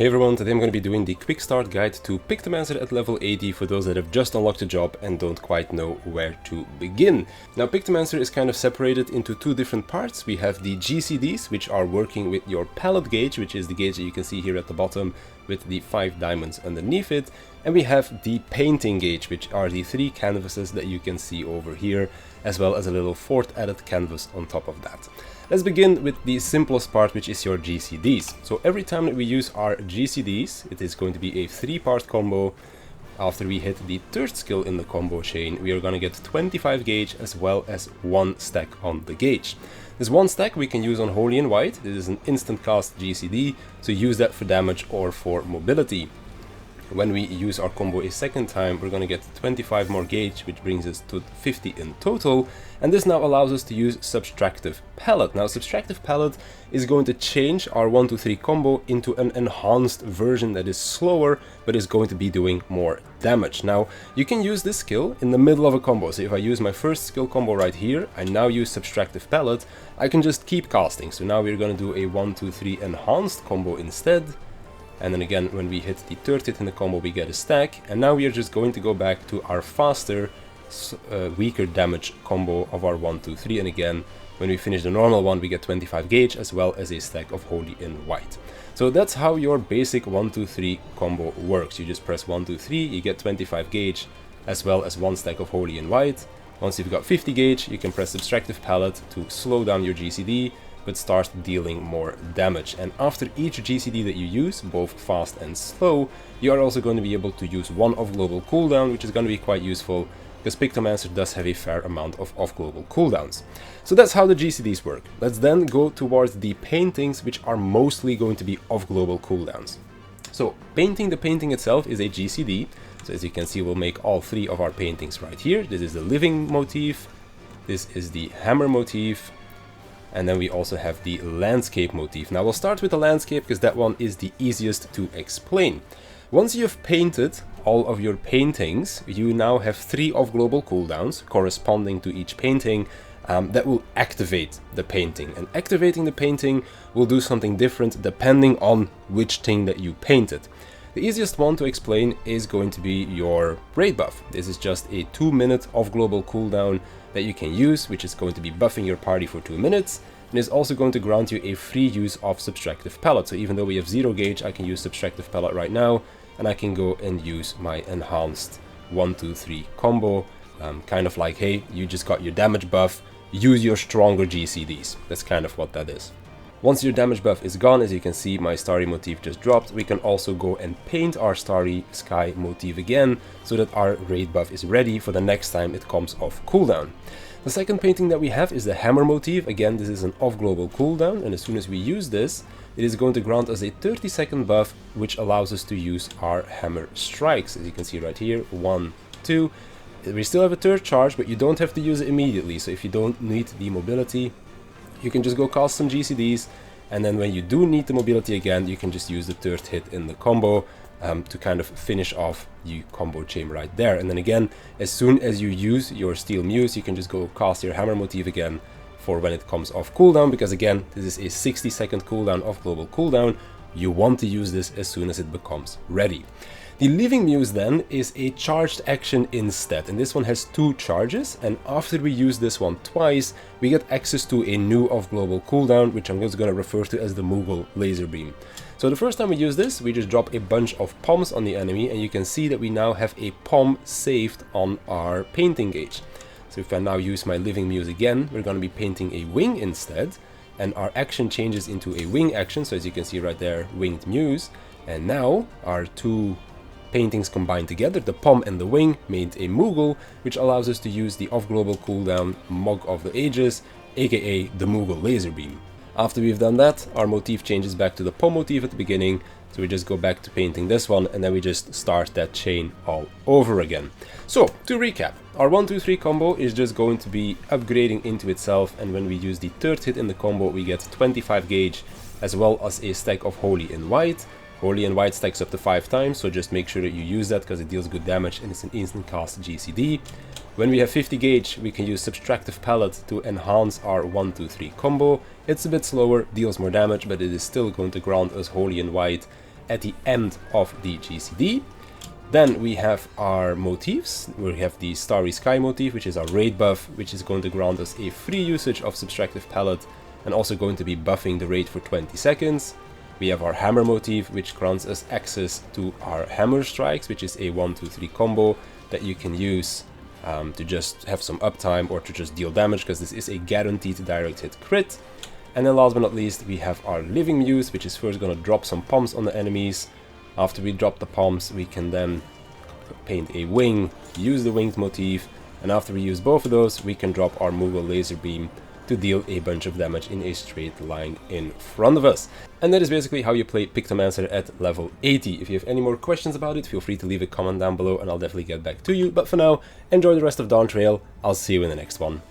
Hey everyone, today I'm going to be doing the quick start guide to Pictomancer at level 80 for those that have just unlocked the job and don't quite know where to begin. Now Pictomancer is kind of separated into two different parts. We have the GCDs, which are working with your palette gauge, which is the gauge that you can see here at the bottom with the 5 diamonds underneath it. And we have the painting gauge, which are the 3 canvases that you can see over here, as well as a little 4th added canvas on top of that. Let's begin with the simplest part, which is your GCDs. So every time that we use our GCDs, it is going to be a 3-part combo. After we hit the 3rd skill in the combo chain, we are going to get 25 gauge as well as 1 stack on the gauge. This 1 stack we can use on Holy and White. This is an instant cast GCD, so use that for damage or for mobility. When we use our combo a second time, we're going to get 25 more gauge, which brings us to 50 in total. And this now allows us to use Subtractive Palette. Now, Subtractive Palette is going to change our 1, 2, 3 combo into an enhanced version that is slower, but is going to be doing more damage. Now, you can use this skill in the middle of a combo. So if I use my first skill combo right here, I now use Subtractive Palette, I can just keep casting. So now we're going to do a 1, 2, 3 enhanced combo instead. And then again, when we hit the 3rd hit in the combo, we get a stack. And now we are just going to go back to our faster, weaker damage combo of our 1, 2, 3. And again, when we finish the normal one, we get 25 gauge as well as a stack of Holy in White. So that's how your basic 1, 2, 3 combo works. You just press 1, 2, 3, you get 25 gauge as well as 1 stack of Holy in White. Once you've got 50 gauge, you can press Subtractive Palette to slow down your GCD, but start dealing more damage. And after each GCD that you use, both fast and slow, you are also going to be able to use 1 off-global cooldown, which is going to be quite useful, because Pictomancer does have a fair amount of off-global cooldowns. So that's how the GCDs work. Let's then go towards the paintings, which are mostly going to be off-global cooldowns. So painting, the painting itself is a GCD. So as you can see, we'll make all 3 of our paintings right here. This is the living motif, this is the hammer motif, and then we also have the landscape motif. Now we'll start with the landscape because that one is the easiest to explain. Once you've painted all of your paintings, you now have 3 off-global cooldowns corresponding to each painting that will activate the painting. And activating the painting will do something different depending on which thing that you painted. The easiest one to explain is going to be your raid buff. This is just a 2-minute off-global cooldown that you can use, which is going to be buffing your party for 2 minutes, and is also going to grant you a free use of Subtractive Palette. So even though we have 0 gauge, I can use Subtractive Palette right now, and I can go and use my enhanced 1, 2, 3 combo. Kind of like, hey, you just got your damage buff, use your stronger GCDs. That's kind of what that is. Once your damage buff is gone, as you can see, my starry motif just dropped. We can also go and paint our starry sky motif again, so that our raid buff is ready for the next time it comes off cooldown. The second painting that we have is the hammer motif. Again, this is an off-global cooldown, and as soon as we use this, it is going to grant us a 30-second buff, which allows us to use our hammer strikes. As you can see right here, 1, 2. We still have a 3rd charge, but you don't have to use it immediately. So if you don't need the mobility, you can just go cast some GCDs, and then when you do need the mobility again, you can just use the 3rd hit in the combo to kind of finish off the combo chain right there. And then again, as soon as you use your steel muse, you can just go cast your hammer motif again for when it comes off cooldown, because again, this is a 60-second cooldown off global cooldown. You want to use this as soon as it becomes ready. The living muse then is a charged action instead, and this one has 2 charges, and after we use this one twice, we get access to a new off-global cooldown, which I'm just going to refer to as the Moogle laser beam. So the first time we use this, we just drop a bunch of poms on the enemy, and you can see that we now have a pom saved on our painting gauge. So if I now use my living muse again, we're going to be painting a wing instead, and our action changes into a wing action. So as you can see right there, winged muse, and now our 2 paintings combined together, the pom and the wing, made a Moogle, which allows us to use the off-global cooldown Mog of the Ages, aka the Moogle laser beam. After we've done that, our motif changes back to the pom motif at the beginning, so we just go back to painting this one, and then we just start that chain all over again. So, to recap, our 1, 2, 3 combo is just going to be upgrading into itself, and when we use the 3rd hit in the combo, we get 25 gauge, as well as a stack of Holy in White. Holy and White stacks up to 5 times, so just make sure that you use that because it deals good damage and it's an instant cast GCD. When we have 50 gauge, we can use Subtractive Palette to enhance our 1, 2, 3 combo. It's a bit slower, deals more damage, but it is still going to grant us Holy and White at the end of the GCD. Then we have our motifs. We have the Starry Sky motif, which is our raid buff, which is going to grant us a free usage of Subtractive Palette and also going to be buffing the raid for 20 seconds. We have our hammer motif, which grants us access to our hammer strikes, which is a 1-2-3 combo that you can use to just have some uptime or to just deal damage, because this is a guaranteed direct hit crit. And then last but not least, we have our living muse, which is first going to drop some pomps on the enemies. After we drop the pomps, we can then paint a wing, use the winged motif, and after we use both of those, we can drop our Moogle laser beam to deal a bunch of damage in a straight line in front of us. And that is basically how you play Pictomancer at level 80. If you have any more questions about it, feel free to leave a comment down below and I'll definitely get back to you. But for now, enjoy the rest of Dawntrail. I'll see you in the next one.